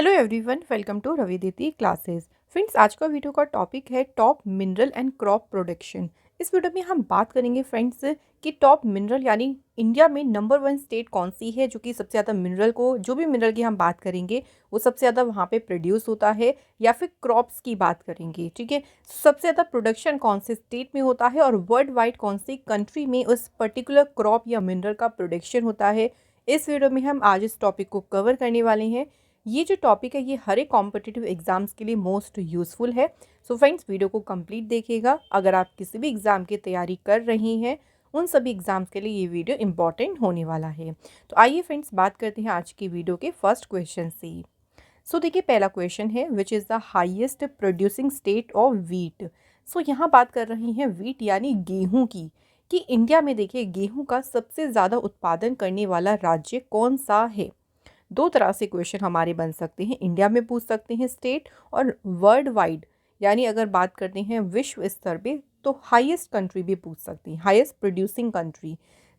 Hello everyone, welcome to रविदिति classes. Friends, आज का वीडियो का टॉपिक है top mineral and crop production. इस वीडियो में हम बात करेंगे फ्रेंड्स कि टॉप मिनरल यानी इंडिया में नंबर 1 स्टेट कौन सी है जो कि सबसे ज़्यादा मिनरल को, जो भी मिनरल की हम बात करेंगे वो सबसे ज़्यादा वहाँ पे प्रोड्यूस होता है, या फिर क्रॉप्स की बात करेंगे। ठीक है, सबसे ज़्यादा प्रोडक्शन कौन से स्टेट में होता है और वर्ल्ड वाइड कौन सी कंट्री में उस पर्टिकुलर क्रॉप या मिनरल का प्रोडक्शन होता है। इस वीडियो में हम आज इस टॉपिक को कवर करने वाले हैं। ये जो टॉपिक है ये हर एक कॉम्पिटिटिव एग्जाम्स के लिए मोस्ट यूज़फुल है। सो फ्रेंड्स, वीडियो को कंप्लीट देखिएगा। अगर आप किसी भी एग्ज़ाम की तैयारी कर रही हैं, उन सभी एग्जाम्स के लिए ये वीडियो इंपॉर्टेंट होने वाला है। तो आइए फ्रेंड्स, बात करते हैं आज की वीडियो के फर्स्ट क्वेश्चन से। सो देखिए, पहला क्वेश्चन है which is the highest producing state of wheat. So यहाँ बात कर रही हैं वीट यानी गेहूँ की, कि इंडिया में देखिए गेहूँ का सबसे ज़्यादा उत्पादन करने वाला राज्य कौन सा है। दो तरह से क्वेश्चन हमारे बन सकते हैं, इंडिया में पूछ सकते हैं स्टेट, और वर्ल्ड वाइड यानी अगर बात करते हैं विश्व स्तर पे तो हाईएस्ट कंट्री भी पूछ सकती हैं, हाईएस्ट प्रोड्यूसिंग कंट्री।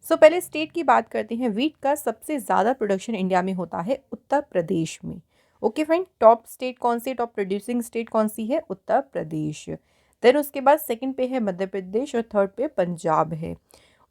सो पहले स्टेट की बात करते हैं। वीट का सबसे ज़्यादा प्रोडक्शन इंडिया में होता है उत्तर प्रदेश में। ओके फ्रेंड, टॉप स्टेट कौन सी, टॉप प्रोड्यूसिंग स्टेट कौन सी है? उत्तर प्रदेश। देन उसके बाद सेकंड पे है मध्य प्रदेश और थर्ड पे पंजाब है।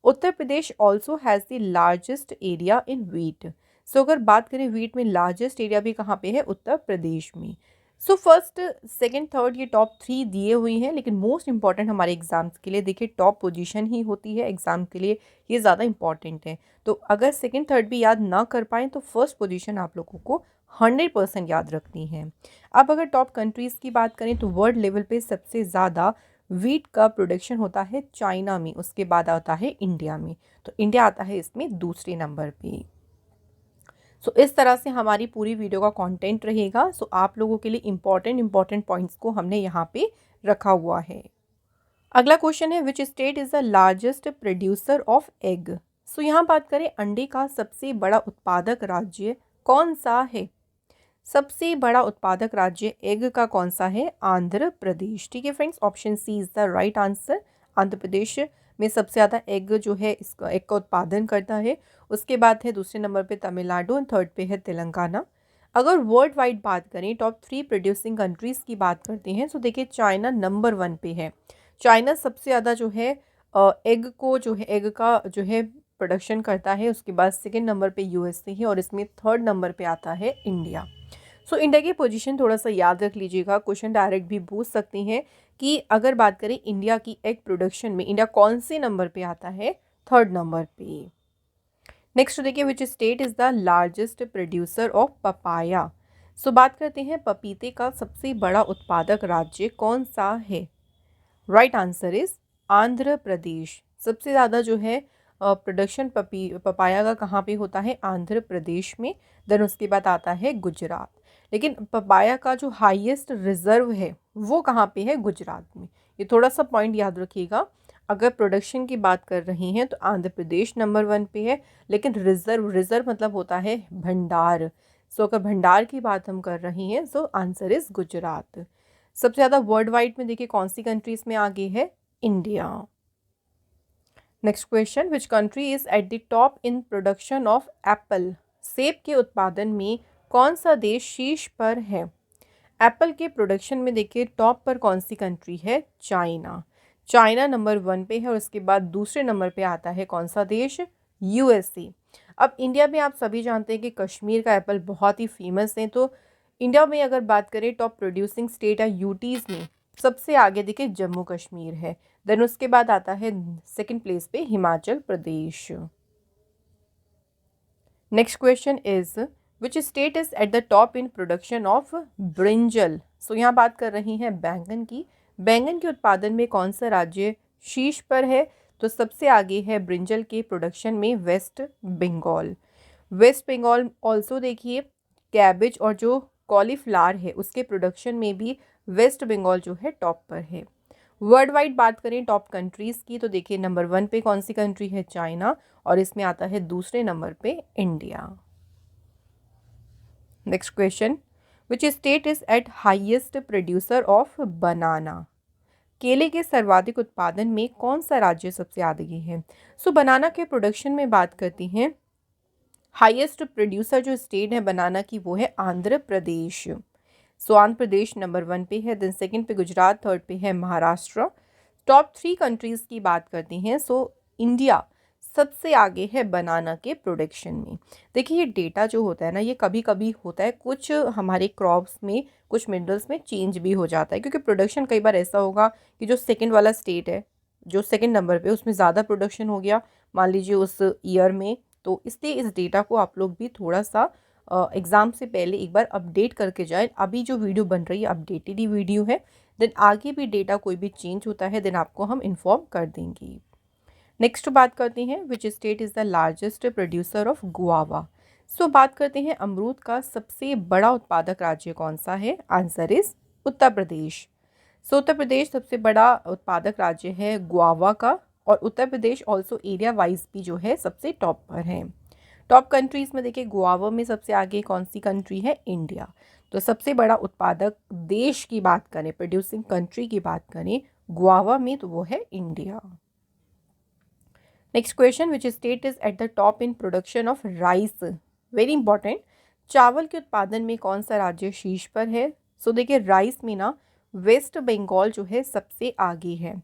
Uttar Pradesh also has the largest area in wheat. So अगर बात करें वीट में लार्जेस्ट एरिया भी कहाँ पे है? उत्तर प्रदेश में। सो फर्स्ट सेकंड थर्ड ये टॉप 3 दिए हुई हैं, लेकिन मोस्ट इंपॉर्टेंट हमारे एग्जाम्स के लिए देखिए टॉप पोजीशन ही होती है एग्जाम के लिए, ये ज़्यादा इंपॉर्टेंट है। तो अगर सेकंड थर्ड भी याद ना कर पाएँ तो फर्स्ट पोजीशन आप लोगों को 100% याद रखनी है। अब अगर टॉप कंट्रीज़ की बात करें तो वर्ल्ड लेवल पे सबसे ज़्यादा वीट का प्रोडक्शन होता है चाइना में, उसके बाद आता है इंडिया में। तो इंडिया आता है इसमें दूसरे नंबर पे। सो इस तरह से हमारी पूरी वीडियो का कंटेंट रहेगा। सो आप लोगों के लिए इंपॉर्टेंट पॉइंट्स को हमने यहाँ पे रखा हुआ है। अगला क्वेश्चन है which state is the largest producer of egg. So यहाँ बात करें अंडे का सबसे बड़ा उत्पादक राज्य कौन सा है? सबसे बड़ा उत्पादक राज्य एग का कौन सा है? आंध्र प्रदेश। ठीक है friends, option C is the right answer. Andhra Pradesh में सबसे ज़्यादा एग जो है इसका एग का उत्पादन करता है। उसके बाद है दूसरे नंबर पे तमिलनाडु और थर्ड पे है तेलंगाना। अगर वर्ल्ड वाइड बात करें, टॉप 3 प्रोड्यूसिंग कंट्रीज़ की बात करते हैं, तो देखिए चाइना नंबर 1 पे है। चाइना सबसे ज़्यादा जो है एग को जो है एग का जो है प्रोडक्शन करता है। उसके बाद सेकेंड नंबर पे यूएसए है और इसमें थर्ड नंबर पे आता है इंडिया। सो इंडिया की पोजीशन थोड़ा सा याद रख लीजिएगा, क्वेश्चन डायरेक्ट भी पूछ सकते हैं कि अगर बात करें इंडिया की एग प्रोडक्शन में इंडिया कौन से नंबर पे आता है? थर्ड नंबर पे। नेक्स्ट देखिए which state is the largest producer of papaya. So बात करते हैं पपीते का सबसे बड़ा उत्पादक राज्य कौन सा है? Right answer is Andhra Pradesh. सबसे ज़्यादा जो है प्रोडक्शन पपाया का कहाँ पे होता है? आंध्र प्रदेश में। देन उसके बाद आता है गुजरात। लेकिन पपाया का जो हाईएस्ट रिजर्व है वो कहाँ पे है? गुजरात में। ये थोड़ा सा पॉइंट याद रखिएगा। अगर प्रोडक्शन की बात कर रही हैं तो आंध्र प्रदेश नंबर 1 पे है, लेकिन रिजर्व मतलब होता है भंडार। सो अगर भंडार की बात हम कर रही हैं तो आंसर इज गुजरात। सबसे ज़्यादा वर्ल्ड वाइड में देखिए कौन सी कंट्रीज में आगे है? India. Next question, which country is at the top in production of Apple. सेब के उत्पादन में कौन सा देश शीर्ष पर है? एप्पल के प्रोडक्शन में देखिए टॉप पर कौन सी कंट्री है? चाइना। चाइना नंबर 1 पे है और उसके बाद दूसरे नंबर पे आता है कौन सा देश? यूएसए। अब इंडिया में आप सभी जानते हैं कि कश्मीर का एप्पल बहुत ही फेमस है। तो इंडिया में अगर बात करें टॉप प्रोड्यूसिंग स्टेट या यूटीज़ में सबसे आगे देखिए जम्मू कश्मीर है। देन उसके बाद आता है सेकंड प्लेस पे Himachal Pradesh. Next question is which state is at the top in production of brinjal. So यहाँ बात कर रही हैं बैंगन की। बैंगन के उत्पादन में कौन सा राज्य शीर्ष पर है? तो सबसे आगे है ब्रिंजल के प्रोडक्शन में west Bengal. West Bengal also देखिए कैबेज और जो कॉलीफ्लावर है उसके प्रोडक्शन में भी वेस्ट बंगाल जो है टॉप पर है। वर्ल्ड वाइड बात करें टॉप कंट्रीज़ की तो देखिए नंबर 1 पे कौन सी कंट्री है? चाइना, और इसमें आता है दूसरे नंबर पे India. Next question, which state is eight highest producer of बनाना। केले के सर्वाधिक उत्पादन में कौन सा राज्य सबसे आगे है? सो बनाना के प्रोडक्शन में बात करती हैं हाईएस्ट प्रोड्यूसर जो स्टेट है बनाना की वो है आंध्र प्रदेश। सो आंध्र प्रदेश नंबर 1 पे है, देन सेकंड पे गुजरात, थर्ड पे है महाराष्ट्र। टॉप 3 कंट्रीज़ की बात करते हैं। सो इंडिया सबसे आगे है बनाना के प्रोडक्शन में। देखिए ये डेटा जो होता है ना, ये कभी कभी होता है कुछ हमारे क्रॉप्स में, कुछ मिनरल्स में चेंज भी हो जाता है, क्योंकि प्रोडक्शन कई बार ऐसा होगा कि जो सेकंड वाला स्टेट है, जो सेकंड नंबर पे, उसमें ज़्यादा प्रोडक्शन हो गया मान लीजिए उस ईयर में। तो इसलिए इस डेटा को आप लोग भी थोड़ा सा एग्ज़ाम से पहले एक बार अपडेट करके जाएं। अभी जो वीडियो बन रही है अपडेटेड ही वीडियो है, देन आगे भी डेटा कोई भी चेंज होता है देन आपको हम इन्फॉर्म कर देंगे। नेक्स्ट बात करते हैं which state is the largest producer of guava. So बात करते हैं अमरूद का सबसे बड़ा उत्पादक राज्य कौन सा है। Answer is Uttar Pradesh. सो उत्तर प्रदेश सबसे बड़ा उत्पादक राज्य है गुआवा का, और उत्तर प्रदेश ऑल्सो एरिया वाइज भी जो है सबसे टॉप पर है। टॉप कंट्रीज़ में देखिए गुआवा में सबसे आगे कौन सी कंट्री है, इंडिया। तो सबसे बड़ा उत्पादक देश की बात करें, प्रोड्यूसिंग कंट्री की बात करें गुआवा में, तो वो है India. Next question which state is at the top in production of rice. Very important, चावल के उत्पादन में कौन सा राज्य शीर्ष पर है। सो देखिए राइस में ना वेस्ट बंगाल जो है सबसे आगे है।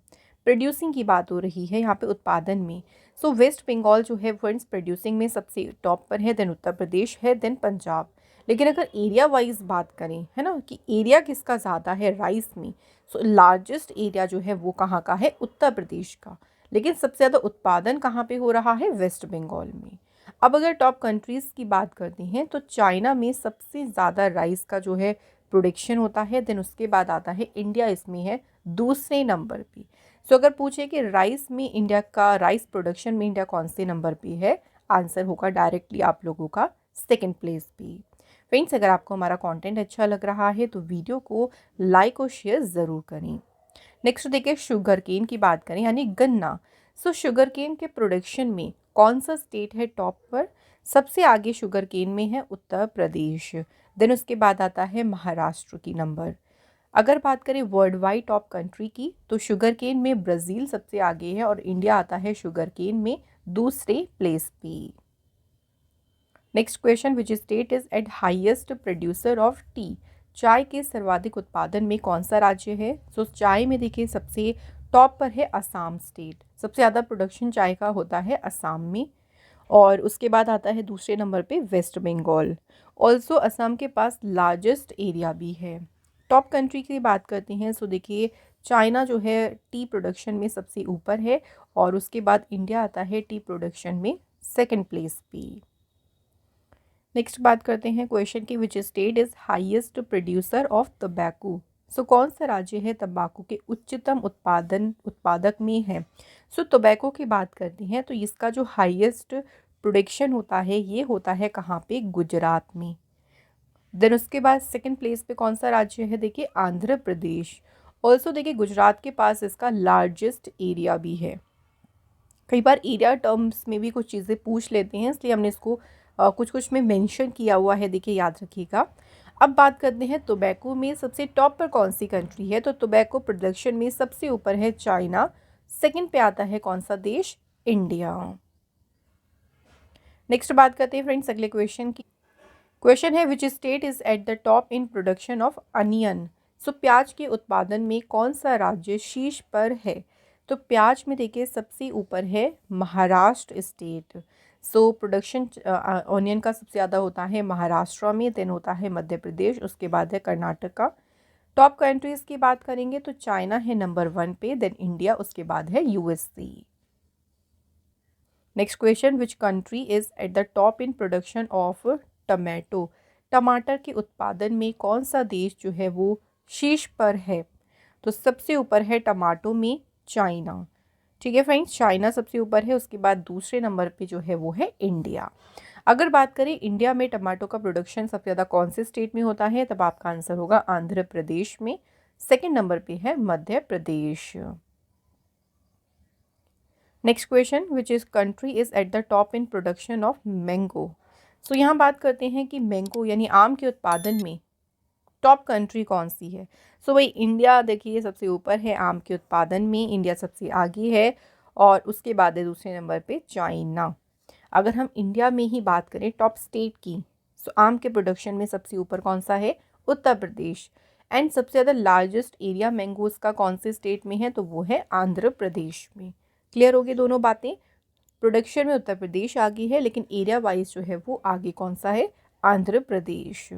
प्रोड्यूसिंग की बात हो रही है यहाँ पे उत्पादन में। सो वेस्ट बंगाल जो है फ्रेंड्स प्रोड्यूसिंग में सबसे टॉप पर है, देन उत्तर प्रदेश है, देन पंजाब। लेकिन अगर एरिया वाइज बात करें, है ना, कि एरिया किसका ज़्यादा है राइस में, सो लार्जेस्ट एरिया जो है वो कहाँ का है, उत्तर प्रदेश का। लेकिन सबसे ज़्यादा उत्पादन कहाँ पे हो रहा है, वेस्ट बंगाल में। अब अगर टॉप कंट्रीज़ की बात करते हैं तो चाइना में सबसे ज़्यादा राइस का जो है प्रोडक्शन होता है, देन उसके बाद आता है इंडिया, इसमें है दूसरे नंबर पे। सो अगर पूछे कि राइस में इंडिया का, राइस प्रोडक्शन में इंडिया कौन से नंबर पे है, आंसर होगा डायरेक्टली आप लोगों का सेकेंड प्लेस पे। फ्रेंड्स अगर आपको हमारा कंटेंट अच्छा लग रहा है तो वीडियो को लाइक और शेयर ज़रूर करें। नेक्स्ट देखिए शुगर केन की बात करें यानी गन्ना। सो शुगर केन के प्रोडक्शन में कौन सा स्टेट है टॉप पर। सबसे आगे शुगर केन में है उत्तर प्रदेश, देन उसके बाद आता है महाराष्ट्र की नंबर। अगर बात करें वर्ल्ड वाइड टॉप कंट्री की तो शुगर केन में ब्राज़ील सबसे आगे है और इंडिया आता है शुगर केन में दूसरे प्लेस पे। Next question which state is eight highest producer of T. चाय के सर्वाधिक उत्पादन में कौन सा राज्य है। सो चाय में देखिए सबसे टॉप पर है असम स्टेट, सबसे ज़्यादा प्रोडक्शन चाय का होता है असम में, और उसके बाद आता है दूसरे नंबर पे वेस्ट बंगाल। ऑल्सो असम के पास लार्जेस्ट एरिया भी है। टॉप कंट्री की बात करते हैं सो देखिए चाइना जो है टी प्रोडक्शन में सबसे ऊपर है, और उसके बाद इंडिया आता है टी प्रोडक्शन में सेकेंड प्लेस पे। नेक्स्ट बात करते हैं क्वेश्चन की विच state is highest producer of तंबाकू। सो कौन सा राज्य है तंबाकू के उच्चतम उत्पादक में है। सो टोबैको की बात करते हैं तो इसका जो हाईएस्ट प्रोडक्शन होता है ये होता है कहाँ पे, गुजरात में। देन उसके बाद सेकंड प्लेस पे कौन सा राज्य है, देखिए आंध्र प्रदेश। ऑल्सो देखिए गुजरात के पास इसका लार्जेस्ट एरिया भी है। कई बार एरिया टर्म्स में भी कुछ चीज़ें पूछ लेते हैं, इसलिए हमने इसको कुछ कुछ में मेंशन किया हुआ है, देखिए याद रखिएगा। अब बात करते हैं टोबैको में सबसे टॉप पर कौन सी कंट्री है। तो टोबैको प्रोडक्शन में सबसे ऊपर है चाइना, सेकंड पे आता है कौन सा देश, इंडिया। नेक्स्ट बात करते हैं फ्रेंड्स अगले क्वेश्चन की। क्वेश्चन है which state is at the top in production of onion. So प्याज के उत्पादन में कौन सा राज्य शीर्ष पर है। तो प्याज में देखिए सबसे ऊपर है Maharashtra state. So production onion का सबसे ज़्यादा होता है महाराष्ट्र में, देन होता है मध्य प्रदेश, उसके बाद है कर्नाटका। टॉप कंट्रीज़ की बात करेंगे तो चाइना है नंबर 1 पे, देन इंडिया, उसके बाद है USA. Next question which country is at the top in production of tomato. टमाटर के उत्पादन में कौन सा देश जो है वो शीर्ष पर है। तो सबसे ऊपर है टमाटो में चाइना। ठीक है फ्रेंड्स, चाइना सबसे ऊपर है, उसके बाद दूसरे नंबर पे जो है वो है इंडिया। अगर बात करें इंडिया में टमाटो का प्रोडक्शन सबसे ज़्यादा कौन से स्टेट में होता है, तब आपका आंसर होगा आंध्र प्रदेश में, सेकेंड नंबर पे है Madhya Pradesh. Next question which is country is at the top in production of mango. So यहाँ बात करते हैं कि मैंगो यानी आम के उत्पादन में टॉप कंट्री कौन सी है। सो भाई इंडिया देखिए सबसे ऊपर है आम के उत्पादन में, इंडिया सबसे आगे है, और उसके बाद है दूसरे नंबर पे चाइना। अगर हम इंडिया में ही बात करें टॉप स्टेट की, तो आम के प्रोडक्शन में सबसे ऊपर कौन सा है? उत्तर प्रदेश। एंड सबसे ज़्यादा लार्जेस्ट एरिया मैंगोज का कौन से स्टेट में है? तो वो है आंध्र प्रदेश में। क्लियर हो गई दोनों बातें? प्रोडक्शन में उत्तर प्रदेश आगे है, लेकिन एरिया वाइज जो है वो आगे कौन सा है? Andhra Pradesh.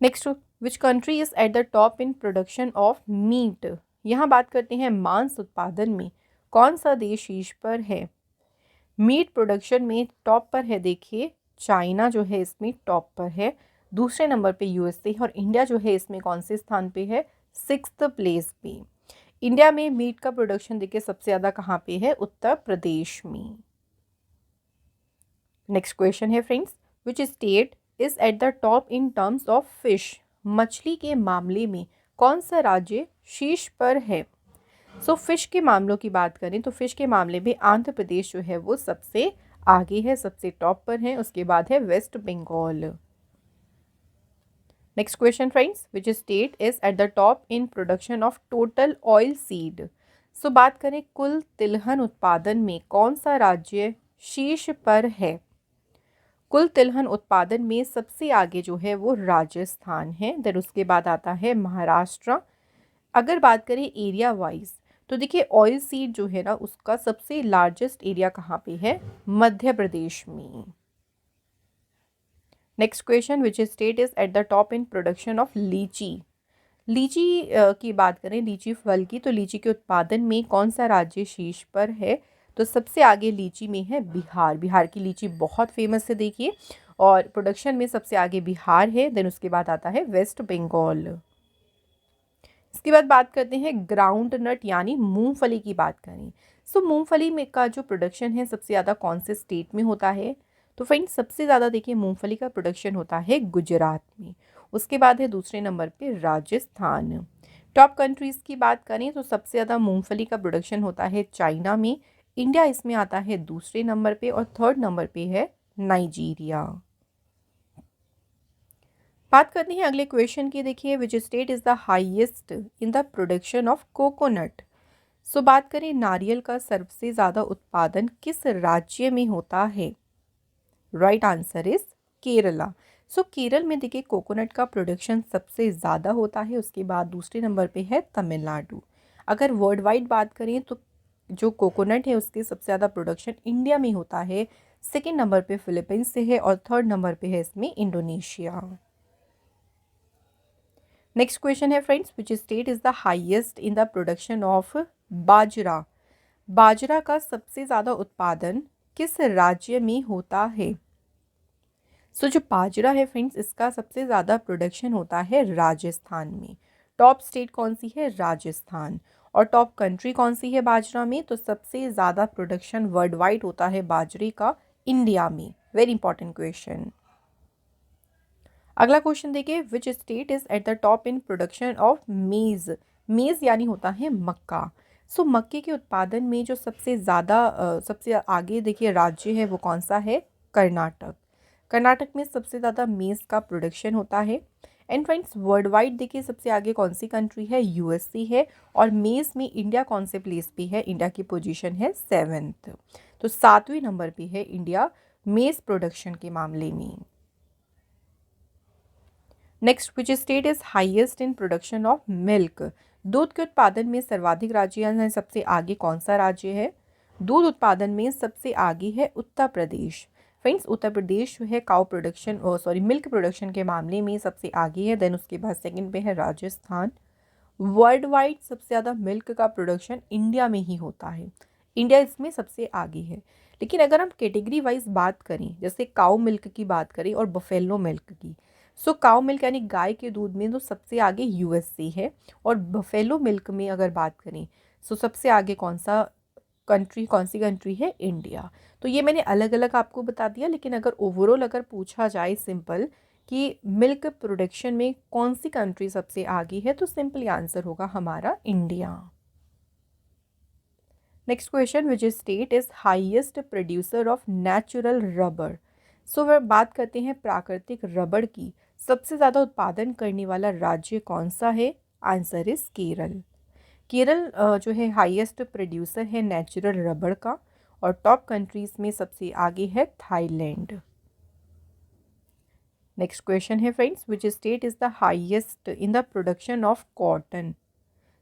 Next, which country is at the top in production of meat? यहाँ बात करते हैं मांस उत्पादन में कौन सा देश शीर्ष पर है? मीट प्रोडक्शन में टॉप पर है, देखिए चाइना जो है इसमें टॉप पर है, दूसरे नंबर पे यूएसए, और इंडिया जो है इसमें कौन से स्थान पे है? 6th प्लेस पे। इंडिया में मीट का प्रोडक्शन देखिए सबसे ज़्यादा कहाँ पे है? उत्तर प्रदेश में। नेक्स्ट क्वेश्चन है friends, which state is at the top in terms of fish? मछली के मामले में कौन सा राज्य शीर्ष पर है? सो फिश के मामलों की बात करें तो फिश के मामले में आंध्र प्रदेश जो है वो सबसे आगे है, सबसे टॉप पर है, उसके बाद है West Bengal. Next question friends, which state is at the top in production of total oil seed? So बात करें कुल तिलहन उत्पादन में कौन सा राज्य शीर्ष पर है? कुल तिलहन उत्पादन में सबसे आगे जो है वो राजस्थान है, देन उसके बाद आता है महाराष्ट्र। अगर बात करें एरिया वाइज तो देखिए ऑयल सीड जो है ना उसका सबसे लार्जेस्ट एरिया कहाँ पे है? मध्य प्रदेश में। Next question, which state is at the top in production of लीची? लीची की बात करें, लीची फल की, तो लीची के उत्पादन में कौन सा राज्य शीर्ष पर है? तो सबसे आगे लीची में है बिहार। बिहार की लीची बहुत फेमस है देखिए, और प्रोडक्शन में सबसे आगे बिहार है, देन उसके बाद आता है वेस्ट बंगाल। इसके बाद बात करते हैं ग्राउंड नट यानी मूंगफली की बात करें। सो मूंगफली में का जो प्रोडक्शन है सबसे ज़्यादा कौन से स्टेट में होता है? तो फ्रेंड्स सबसे ज़्यादा देखिए मूंगफली का प्रोडक्शन होता है गुजरात में, उसके बाद है दूसरे नंबर पे राजस्थान। टॉप कंट्रीज़ की बात करें तो सबसे ज़्यादा मूंगफली का प्रोडक्शन होता है चाइना में, इंडिया इसमें आता है दूसरे नंबर पे, और थर्ड नंबर पे है नाइजीरिया। बात करते हैं अगले क्वेश्चन की, देखिए which state is the highest in the production of coconut? So बात करें नारियल का सबसे ज़्यादा उत्पादन किस राज्य में होता है? Right answer is Kerala. So Kerala में देखिए कोकोनट का प्रोडक्शन सबसे ज़्यादा होता है, उसके बाद दूसरे नंबर पे है तमिलनाडु। अगर वर्ल्ड वाइड बात करें तो जो कोकोनट है उसके सबसे ज़्यादा प्रोडक्शन इंडिया में होता है, सेकेंड नंबर पे फिलीपींस से है, और थर्ड नंबर पे है इसमें इंडोनेशिया। नेक्स्ट क्वेश्चन है friends, which state is the highest in the production of bajra? बाजरा का सबसे ज़्यादा उत्पादन किस राज्य में होता है? सो जो बाजरा है फ्रेंड्स इसका सबसे ज़्यादा प्रोडक्शन होता है राजस्थान में। टॉप स्टेट कौन सी है? राजस्थान। और टॉप कंट्री कौन सी है बाजरा में? तो सबसे ज़्यादा प्रोडक्शन वर्ल्ड वाइड होता है बाजरे का इंडिया में। Very important question. अगला क्वेश्चन देखिए, which state is at the top in production of मेज़? मेज़ यानी होता है मक्का। सो मक्के के उत्पादन में जो सबसे ज़्यादा सबसे आगे देखिए राज्य है वो कौन सा है? कर्नाटक। कर्नाटक में सबसे ज़्यादा मेज़ का प्रोडक्शन होता है। एंड फ्रेंड्स वर्ल्ड वाइड देखिए सबसे आगे कौन सी कंट्री है? यूएसए है। और मेज़ में इंडिया कौन से प्लेस पे है? इंडिया की पोजीशन है 7th। तो 7वें नंबर पे है इंडिया मेज़ प्रोडक्शन के मामले में। Next, which state is highest in production of milk? दूध के उत्पादन में सर्वाधिक राज्य हैं, सबसे आगे कौन सा राज्य है? दूध उत्पादन में सबसे आगे है उत्तर प्रदेश। फ्रेंड्स उत्तर प्रदेश जो है काउ प्रोडक्शन मिल्क प्रोडक्शन के मामले में सबसे आगे है, देन उसके बाद सेकंड पे है राजस्थान। वर्ल्ड वाइड सबसे ज़्यादा मिल्क का प्रोडक्शन इंडिया में ही होता है, इंडिया इसमें सबसे आगे है। लेकिन अगर हम कैटेगरी वाइज बात करें, जैसे काउ मिल्क की बात करें और बफेलो मिल्क की, सो काउ मिल्क यानी गाय के दूध में तो सबसे आगे यूएसए है, और बफेलो मिल्क में अगर बात करें सो सबसे आगे कौन सी कंट्री है? इंडिया। तो ये मैंने अलग अलग आपको बता दिया, लेकिन अगर ओवरऑल अगर पूछा जाए सिंपल कि मिल्क प्रोडक्शन में कौन सी कंट्री सबसे आगे है, तो सिंपली आंसर होगा हमारा India. Next question, which state is highest producer of natural rubber? So वह बात करते हैं प्राकृतिक रबड़ की, सबसे ज़्यादा उत्पादन करने वाला राज्य कौन सा है? Answer is Kerala. केरल जो है हाईएस्ट प्रोड्यूसर है नेचुरल रबड़ का, और टॉप कंट्रीज़ में सबसे आगे है थाईलैंड। नेक्स्ट क्वेश्चन है friends, which state is the highest in the production of cotton.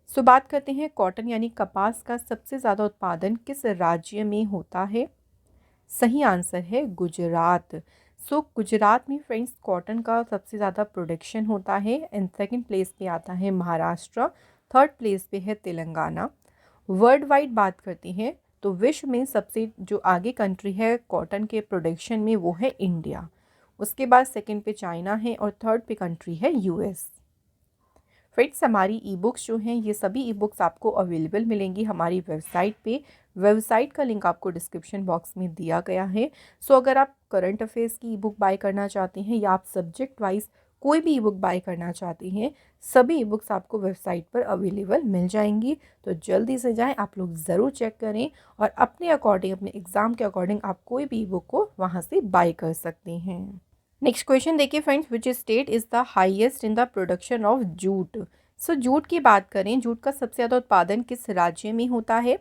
So बात करते हैं कॉटन यानी कपास का सबसे ज़्यादा उत्पादन किस राज्य में होता है। सही आंसर है गुजरात। सो गुजरात में फ्रेंड्स कॉटन का सबसे ज़्यादा प्रोडक्शन होता है एंड सेकंड प्लेस पे आता है महाराष्ट्र, थर्ड प्लेस पे है तेलंगाना। वर्ल्ड वाइड बात करते हैं तो विश्व में सबसे जो आगे कंट्री है कॉटन के प्रोडक्शन में वो है इंडिया। उसके बाद सेकंड पे चाइना है और थर्ड पे कंट्री है यूएस। फ्रेंड्स हमारी ई बुक्स जो हैं ये सभी ई बुक्स आपको अवेलेबल मिलेंगी हमारी वेबसाइट पे। वेबसाइट का लिंक आपको डिस्क्रिप्शन बॉक्स में दिया गया है। सो अगर आप करंट अफेयर्स की ई बुक बाय करना चाहते हैं या आप सब्जेक्ट वाइज कोई भी ई बुक बाय करना चाहते हैं, सभी ई बुक्स आपको वेबसाइट पर अवेलेबल मिल जाएंगी। तो जल्दी से जाएं, आप लोग ज़रूर चेक करें और अपने अकॉर्डिंग, अपने एग्ज़ाम के अकॉर्डिंग आप कोई भी ई बुक को वहाँ से बाय कर सकते हैं। नेक्स्ट क्वेश्चन देखिए friends, which state is the highest in the production of jute. So jute की बात करें, जूट का सबसे ज़्यादा उत्पादन किस राज्य में होता है।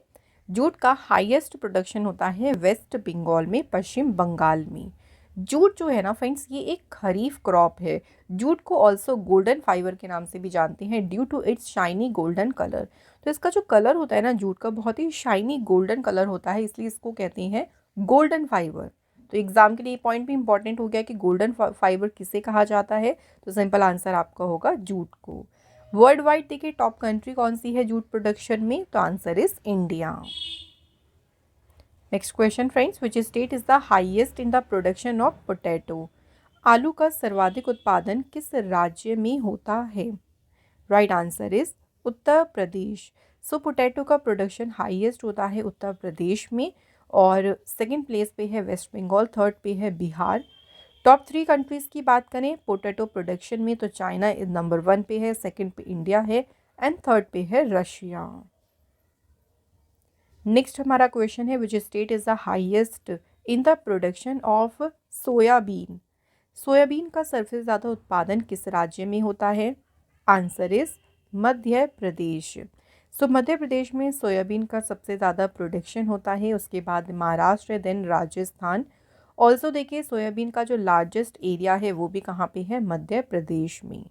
जूट का हाईएस्ट प्रोडक्शन होता है वेस्ट बंगाल में, पश्चिम बंगाल में। जूट जो है ना फ्रेंड्स ये एक खरीफ क्रॉप है। जूट को ऑल्सो गोल्डन फाइबर के नाम से भी जानते हैं due to its shiny golden colour. तो इसका जो कलर होता है ना जूट का बहुत ही शाइनी गोल्डन कलर होता है, इसलिए इसको कहते हैं गोल्डन फाइबर। तो एग्जाम के लिए पॉइंट भी इंपॉर्टेंट हो गया कि गोल्डन फाइबर किसे कहा जाता है। तो सिंपल आंसर आपका होगा जूट को। वर्ल्ड वाइड देखिए टॉप कंट्री कौन सी है जूट प्रोडक्शन में, तो answer is India. Next question friends, which state is the highest in the production of potato. आलू का सर्वाधिक उत्पादन किस राज्य में होता है। Right answer is Uttar Pradesh. So potato का प्रोडक्शन हाईएस्ट होता है उत्तर प्रदेश में और सेकंड प्लेस पे है वेस्ट बंगाल, थर्ड पे है बिहार। टॉप 3 कंट्रीज़ की बात करें पोटैटो प्रोडक्शन में तो चाइना इज नंबर 1 पे है, सेकंड पे इंडिया है एंड थर्ड पे है रशिया। नेक्स्ट हमारा क्वेश्चन है, which state is the highest in the production of soybean. Soybean का सबसे ज़्यादा उत्पादन किस राज्य में होता है। Answer is Madhya Pradesh. सो मध्य प्रदेश में सोयाबीन का सबसे ज़्यादा प्रोडक्शन होता है, उसके बाद महाराष्ट्र, देन राजस्थान। ऑल्सो देखिए सोयाबीन का जो लार्जेस्ट एरिया है वो भी कहाँ पे है, मध्य प्रदेश में।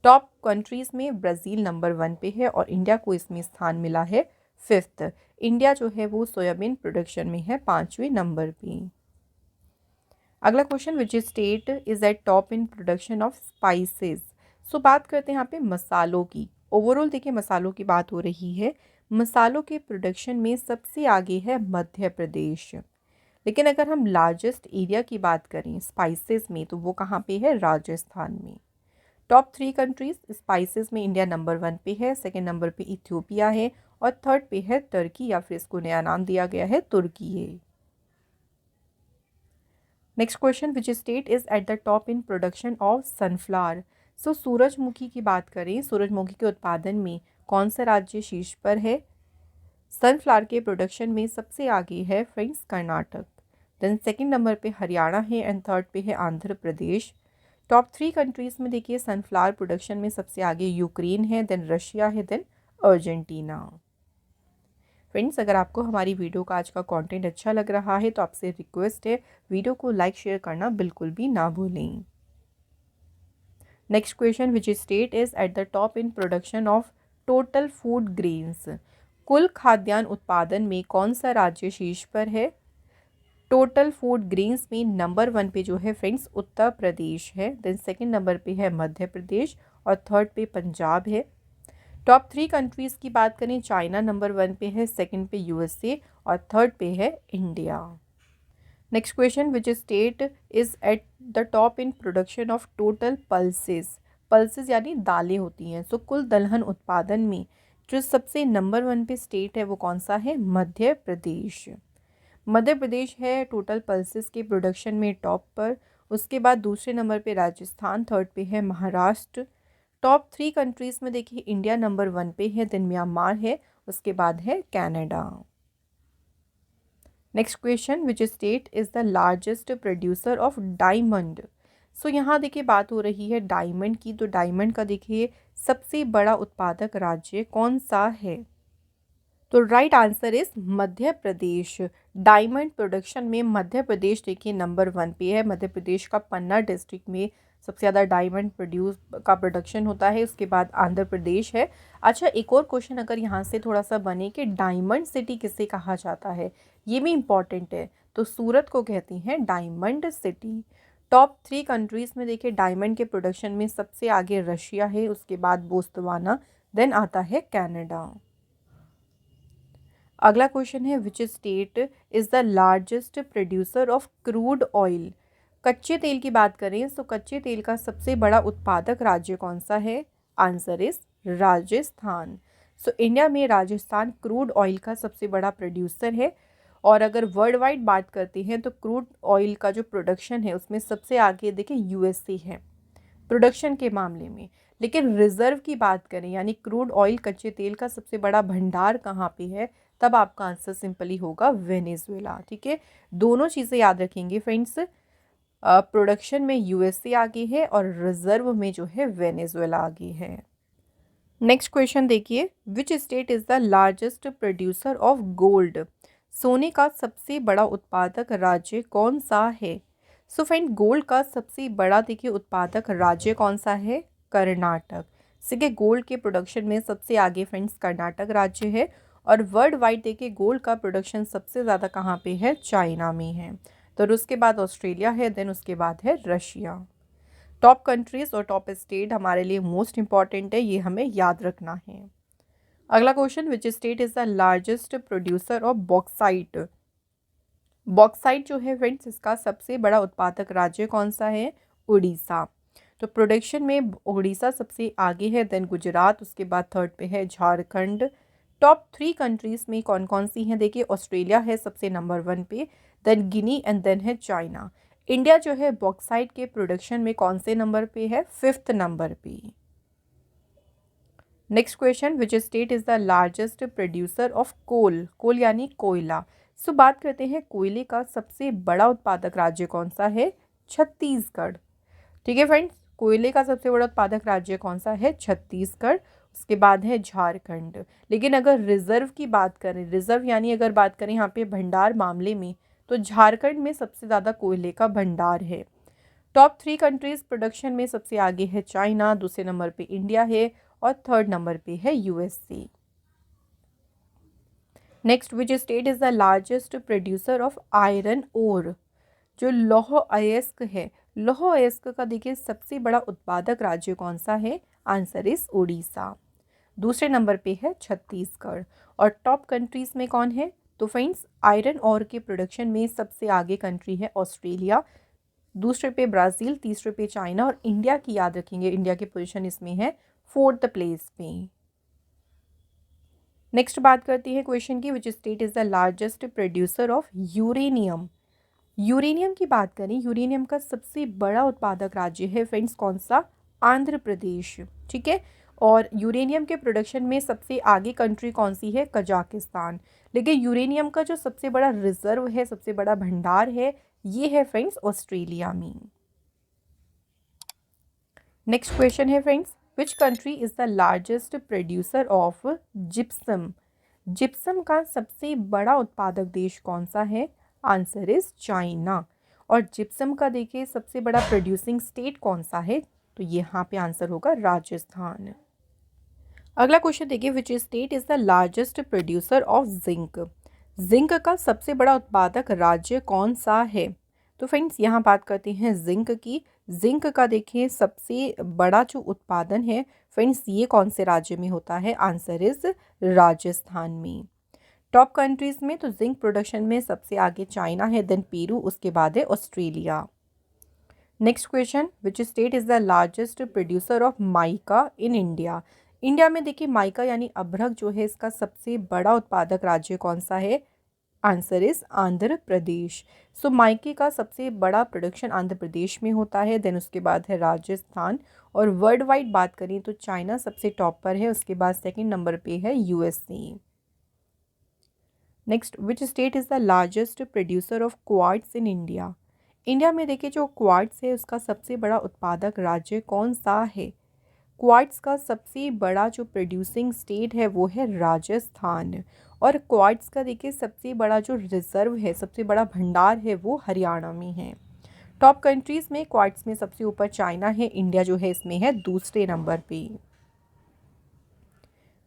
टॉप कंट्रीज़ में ब्राज़ील नंबर 1 पे है और इंडिया को इसमें स्थान मिला है 5th। इंडिया जो है वो सोयाबीन प्रोडक्शन में है 5वें नंबर पे। अगला question, which state is at top in production of spices. So बात करते हैं यहाँ पे मसालों की। ओवरऑल देखिए मसालों की बात हो रही है, मसालों के प्रोडक्शन में सबसे आगे है मध्य प्रदेश। लेकिन अगर हम लार्जेस्ट एरिया की बात करें स्पाइसेस में तो वो कहाँ पे है, राजस्थान में। टॉप 3 कंट्रीज स्पाइसेस में इंडिया नंबर 1 पे है, सेकंड नंबर पे इथियोपिया है और थर्ड पे है तुर्की, या फिर इसको नया नाम दिया गया है तुर्की है। Next question, which state is at the top in production of sunflower. So सूरजमुखी की बात करें, सूरजमुखी के उत्पादन में कौन सा राज्य शीर्ष पर है। सनफ्लावर के प्रोडक्शन में सबसे आगे है friends Karnataka, then second number पे हरियाणा है एंड थर्ड पे है आंध्र प्रदेश। टॉप 3 कंट्रीज़ में देखिए सनफ्लावर प्रोडक्शन में सबसे आगे यूक्रेन है, देन रशिया है, देन अर्जेंटीना। फ्रेंड्स अगर आपको हमारी वीडियो का आज का कंटेंट अच्छा लग रहा है तो आपसे रिक्वेस्ट है वीडियो को लाइक शेयर करना बिल्कुल भी ना भूलें। Next question, which state is at the top in production of total food grains. कुल खाद्यान्न उत्पादन में कौन सा राज्य शीर्ष पर है। टोटल फूड ग्रेन्स में नंबर 1 पे जो है फ्रेंड्स उत्तर प्रदेश है, देन सेकंड नंबर पे है मध्य प्रदेश और थर्ड पे पंजाब है। टॉप 3 कंट्रीज़ की बात करें चाइना नंबर 1 पे है, सेकंड पे यूएसए और थर्ड पे है India. Next question, which state is at the top in production of total pulses. Pulses यानी दालें होती हैं। सो कुल दलहन उत्पादन में जो सबसे नंबर 1 पे स्टेट है वो कौन सा है, मध्य प्रदेश। मध्य प्रदेश है टोटल पल्सेस के प्रोडक्शन में टॉप पर। उसके बाद दूसरे नंबर पे राजस्थान, थर्ड पे है महाराष्ट्र। टॉप 3 कंट्रीज़ में देखिए इंडिया नंबर 1 पे है, देन म्यांमार है, उसके बाद है Canada. Next question, which state is the largest producer of diamond. So यहाँ देखिए बात हो रही है डायमंड की, तो डायमंड का देखिए सबसे बड़ा उत्पादक राज्य कौन सा है। तो right answer is Madhya Pradesh. Diamond production में मध्य प्रदेश देखिए नंबर 1 पे है। मध्य प्रदेश का पन्ना डिस्ट्रिक्ट में सबसे ज़्यादा डायमंड प्रोड्यूस का प्रोडक्शन होता है, उसके बाद आंध्र प्रदेश है। अच्छा, एक और क्वेश्चन अगर यहाँ से थोड़ा सा बने कि डायमंड सिटी किसे कहा जाता है, ये भी इम्पॉर्टेंट है। तो सूरत को कहती हैं डायमंड सिटी। टॉप 3 कंट्रीज़ में देखिए डायमंड के प्रोडक्शन में सबसे आगे रशिया है, उसके बाद बोत्सवाना, देन आता है कनाडा। अगला क्वेश्चन है which state is the largest producer of crude oil. कच्चे तेल की बात करें तो कच्चे तेल का सबसे बड़ा उत्पादक राज्य कौन सा है? Answer is Rajasthan. So India में राजस्थान क्रूड ऑयल का सबसे बड़ा प्रोड्यूसर है। और अगर वर्ल्ड वाइड बात करते हैं तो क्रूड ऑयल का जो प्रोडक्शन है उसमें सबसे आगे देखिए यूएसए है प्रोडक्शन के मामले में। लेकिन रिजर्व की बात करें यानी क्रूड ऑयल कच्चे तेल का सबसे बड़ा भंडार कहाँ पे है, तब आपका आंसर सिंपली होगा वेनेजुएला। ठीक है, दोनों चीज़ें याद रखेंगे फ्रेंड्स। प्रोडक्शन में यूएसए आगे है और रिजर्व में जो है वेनेजुएला आगे है। नेक्स्ट क्वेश्चन देखिए, which state is the largest producer of gold. सोने का सबसे बड़ा उत्पादक राज्य कौन सा है? सो फ्रेंड, गोल्ड का सबसे बड़ा देखिए उत्पादक राज्य कौन सा है? कर्नाटक। देखिए गोल्ड के प्रोडक्शन में सबसे आगे फ्रेंड्स कर्नाटक राज्य है। और वर्ल्ड वाइड देखिए गोल्ड का प्रोडक्शन सबसे ज़्यादा कहाँ पे है? चाइना में है। तो उसके बाद ऑस्ट्रेलिया है, देन उसके बाद है रशिया। टॉप कंट्रीज और टॉप स्टेट हमारे लिए मोस्ट इंपॉर्टेंट है, ये हमें याद रखना है। अगला question, which state is the largest producer of bauxite. Bauxite जो है फ्रेंड्स इसका सबसे बड़ा उत्पादक राज्य कौन सा है? उड़ीसा। तो प्रोडक्शन में उड़ीसा सबसे आगे है, देन गुजरात, उसके बाद थर्ड पे है झारखंड। टॉप 3 कंट्रीज़ में कौन कौन सी हैं देखिए, ऑस्ट्रेलिया है सबसे नंबर 1 पे, देन गिनी एंड देन है चाइना। इंडिया जो है बॉक्साइट के प्रोडक्शन में कौन से नंबर पे है? 5th नंबर पे। Next question, which state is the largest producer of coal. Coal यानी कोयला। सो बात करते हैं कोयले का सबसे बड़ा उत्पादक राज्य कौन सा है? छत्तीसगढ़। ठीक है फ्रेंड्स, कोयले का सबसे बड़ा उत्पादक राज्य कौन सा है? छत्तीसगढ़। उसके बाद है झारखंड। लेकिन अगर रिजर्व की बात करें, रिजर्व यानी अगर बात करें यहाँ पे भंडार मामले में, तो झारखंड में सबसे ज़्यादा कोयले का भंडार है। टॉप 3 कंट्रीज प्रोडक्शन में सबसे आगे है चाइना, दूसरे नंबर पे इंडिया है और थर्ड नंबर पे है USA. Next, which state is the largest producer of iron ore. जो लौह अयस्क है, लौह अयस्क का देखिए सबसे बड़ा उत्पादक राज्य कौन सा है? Answer is Orissa. दूसरे नंबर पे है छत्तीसगढ़। और टॉप कंट्रीज में कौन है? तो फ्रेंड्स आयरन ओर के प्रोडक्शन में सबसे आगे कंट्री है ऑस्ट्रेलिया, दूसरे पे ब्राज़ील, तीसरे पे चाइना और इंडिया की याद रखेंगे, इंडिया की पोजीशन इसमें है 4th प्लेस पे। नेक्स्ट बात करती है क्वेश्चन की, विच state is the largest producer of uranium. Uranium की बात करें, यूरेनियम का सबसे बड़ा उत्पादक राज्य है फ्रेंड्स कौन सा? आंध्र प्रदेश। ठीक है, और यूरेनियम के प्रोडक्शन में सबसे आगे कंट्री कौन सी है? कजाकिस्तान। लेकिन यूरेनियम का जो सबसे बड़ा रिजर्व है, सबसे बड़ा भंडार है, ये है फ्रेंड्स ऑस्ट्रेलिया में। नेक्स्ट क्वेश्चन है friends, which country is the largest producer of gypsum. Gypsum का सबसे बड़ा उत्पादक देश कौन सा है? Answer is China. और जिप्सम का देखिए सबसे बड़ा प्रोड्यूसिंग स्टेट कौन सा है? तो यहाँ पे आंसर होगा राजस्थान। अगला क्वेश्चन देखिए, which state is the largest producer of zinc. Zinc का सबसे बड़ा उत्पादक राज्य कौन सा है? तो फ्रेंड्स यहाँ बात करते हैं जिंक की। जिंक का देखिए सबसे बड़ा जो उत्पादन है फ्रेंड्स ये कौन से राज्य में होता है? आंसर इज राजस्थान में। टॉप कंट्रीज में तो जिंक प्रोडक्शन में सबसे आगे चाइना है, देन पेरू, उसके बाद है Australia. Next question, which state is the largest producer of mica in India. India में देखिए माइका यानी अभ्रक जो है इसका सबसे बड़ा उत्पादक राज्य कौन सा है? Answer is Andhra Pradesh. सो माइके का सबसे बड़ा प्रोडक्शन आंध्र प्रदेश में होता है, देन उसके बाद है राजस्थान। और वर्ल्ड वाइड बात करें तो चाइना सबसे टॉप पर है, उसके बाद सेकंड नंबर पे है USA. Next, which state is the largest producer of quartz in India. India में देखिए जो क्वार्ट्स है उसका सबसे बड़ा उत्पादक राज्य कौन सा है? क्वार्ट्स का सबसे बड़ा जो प्रोड्यूसिंग स्टेट है वो है राजस्थान, और क्वार्ट्स का देखिए सबसे बड़ा जो रिजर्व है, सबसे बड़ा भंडार है वो हरियाणा में है। टॉप कंट्रीज़ में क्वार्ट्स में सबसे ऊपर चाइना है, इंडिया जो है इसमें है दूसरे नंबर पे।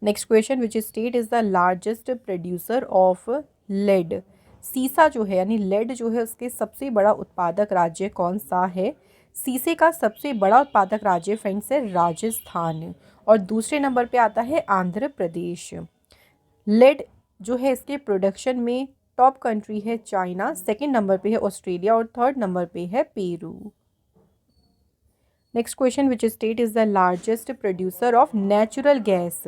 Next question, which state is the largest producer of lead. सीसा जो है यानी लेड जो है उसके सबसे बड़ा उत्पादक राज्य कौन सा है। सीसे का सबसे बड़ा उत्पादक राज्य फ्रेंड्स है राजस्थान, और दूसरे नंबर पे आता है आंध्र प्रदेश। लेड जो है इसके प्रोडक्शन में टॉप कंट्री है चाइना, सेकंड नंबर पे है ऑस्ट्रेलिया और थर्ड नंबर पे है Peru. Next question, which state is the largest producer of natural gas.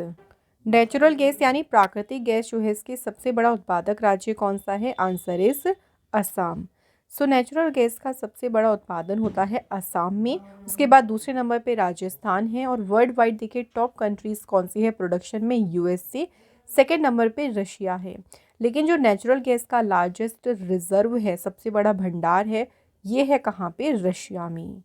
Natural gas यानी प्राकृतिक गैस जो है इसके सबसे बड़ा उत्पादक राज्य कौन सा है। Answer is Assam. So natural gas का सबसे बड़ा उत्पादन होता है असम में, उसके बाद दूसरे नंबर पे राजस्थान है, और वर्ल्ड वाइड देखिए टॉप कंट्रीज़ कौन सी है प्रोडक्शन में। यूएसए, सेकेंड नंबर पे रशिया है। लेकिन जो नेचुरल गैस का लार्जेस्ट रिजर्व है, सबसे बड़ा भंडार है, ये है कहाँ पे, रशिया में।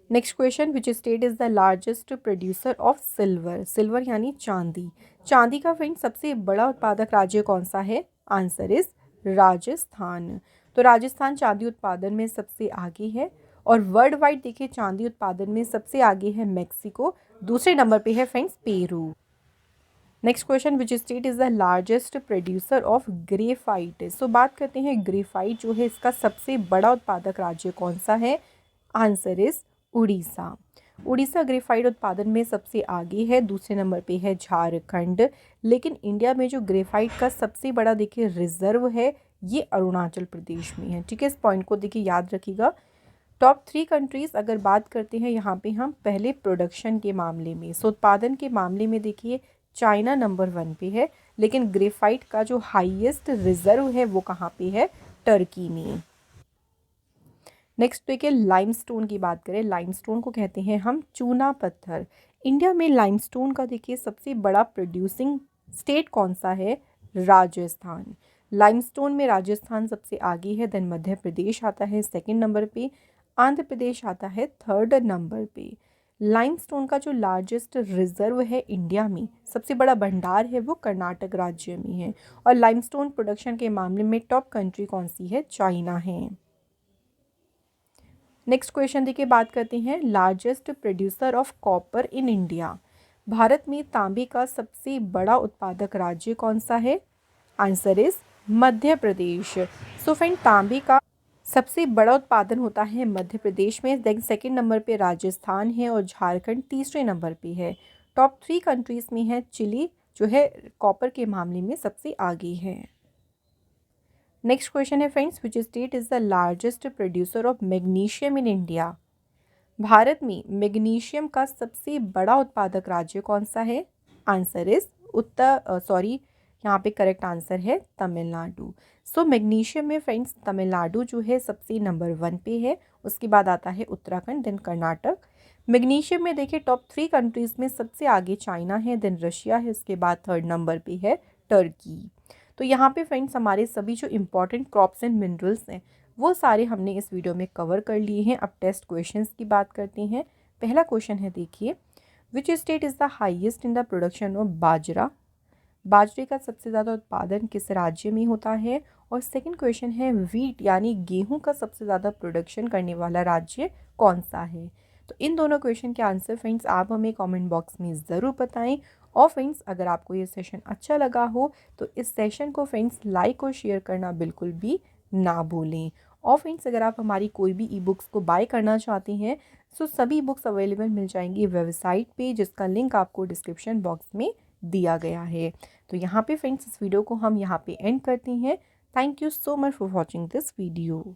Next question, which state is the largest producer of silver. Silver यानी चांदी। चांदी का फ्रेंड सबसे बड़ा उत्पादक राज्य कौन सा है। Answer is Rajasthan. तो राजस्थान चांदी उत्पादन में सबसे आगे है, और वर्ल्ड वाइड देखिए चांदी उत्पादन में सबसे आगे है मैक्सिको, दूसरे नंबर पे है friends Peru. Next question, which state is the largest producer of graphite. So बात करते हैं ग्रेफाइट जो है इसका सबसे बड़ा उत्पादक राज्य कौन सा है। Answer is Orissa. Orissa graphite उत्पादन में सबसे आगे है, दूसरे नंबर पे है झारखंड। लेकिन इंडिया में जो ग्रेफाइट का सबसे बड़ा देखिए रिजर्व है ये अरुणाचल प्रदेश में है। ठीक है, इस पॉइंट को देखिए याद रखिएगा। टॉप 3 कंट्रीज़ अगर बात करते हैं यहाँ पे हम पहले प्रोडक्शन के मामले में, सो उत्पादन के मामले में देखिए चाइना नंबर 1 पे है, लेकिन ग्रेफाइट का जो हाईएस्ट रिजर्व है वो कहाँ पे है, टर्की में। नेक्स्ट देखिए लाइमस्टोन की बात करें। लाइमस्टोन को कहते हैं हम चूना पत्थर। इंडिया में लाइमस्टोन का देखिए सबसे बड़ा प्रोड्यूसिंग स्टेट कौन सा है। राजस्थान। लाइमस्टोन में राजस्थान सबसे आगे है, देन मध्य प्रदेश आता है सेकंड नंबर पे, आंध्र प्रदेश आता है थर्ड नंबर पे। लाइमस्टोन का जो लार्जेस्ट रिजर्व है इंडिया में, सबसे बड़ा भंडार है वो कर्नाटक राज्य में है, और लाइमस्टोन प्रोडक्शन के मामले में टॉप कंट्री कौन सी है, चाइना है। नेक्स्ट क्वेश्चन देखिए बात करते हैं largest producer of copper in India. Bharat में तांबे का सबसे बड़ा उत्पादक राज्य कौन सा है। Answer is Madhya Pradesh. So friend तांबे का सबसे बड़ा उत्पादन होता है मध्य प्रदेश में, देन सेकंड नंबर पे राजस्थान है, और झारखंड तीसरे नंबर पे है। टॉप 3 कंट्रीज़ में है चिली जो है कॉपर के मामले में सबसे आगे है। नेक्स्ट क्वेश्चन है friends, which state is the largest producer of magnesium in India. Bharat में मैग्नीशियम का सबसे बड़ा उत्पादक राज्य कौन सा है। आंसर इज यहाँ पे करेक्ट आंसर है तमिलनाडु। सो मैग्नीशियम में फ्रेंड्स तमिलनाडु जो है सबसे नंबर 1 पे है, उसके बाद आता है उत्तराखंड, देन कर्नाटक। मैग्नीशियम में देखिए टॉप 3 कंट्रीज़ में सबसे आगे चाइना है, देन रशिया है, उसके बाद थर्ड नंबर पे है टर्की। तो यहाँ पे फ्रेंड्स हमारे सभी जो इम्पॉर्टेंट क्रॉप्स एंड मिनरल्स हैं वो सारे हमने इस वीडियो में कवर कर लिए हैं। अब टेस्ट क्वेश्चंस की बात करते हैं। पहला क्वेश्चन है देखिए, which state is the highest in the production of bajra. बाजरे का सबसे ज़्यादा उत्पादन किस राज्य में होता है। और सेकंड क्वेश्चन है वीट यानी गेहूं का सबसे ज़्यादा प्रोडक्शन करने वाला राज्य कौन सा है। तो इन दोनों क्वेश्चन के आंसर फ्रेंड्स आप हमें कमेंट बॉक्स में ज़रूर बताएं। और फ्रेंड्स अगर आपको ये सेशन अच्छा लगा हो तो इस सेशन को फ्रेंड्स लाइक और शेयर करना बिल्कुल भी ना भूलें। और फ्रेंड्स अगर आप हमारी कोई भी ई बुक्स को बाय करना चाहते हैं तो सभी बुक्स अवेलेबल मिल जाएंगी वेबसाइट पे, जिसका लिंक आपको डिस्क्रिप्शन बॉक्स में दिया गया है। तो यहाँ पे फ्रेंड्स इस वीडियो को हम यहाँ पे एंड करते हैं। Thank you so much for watching this video.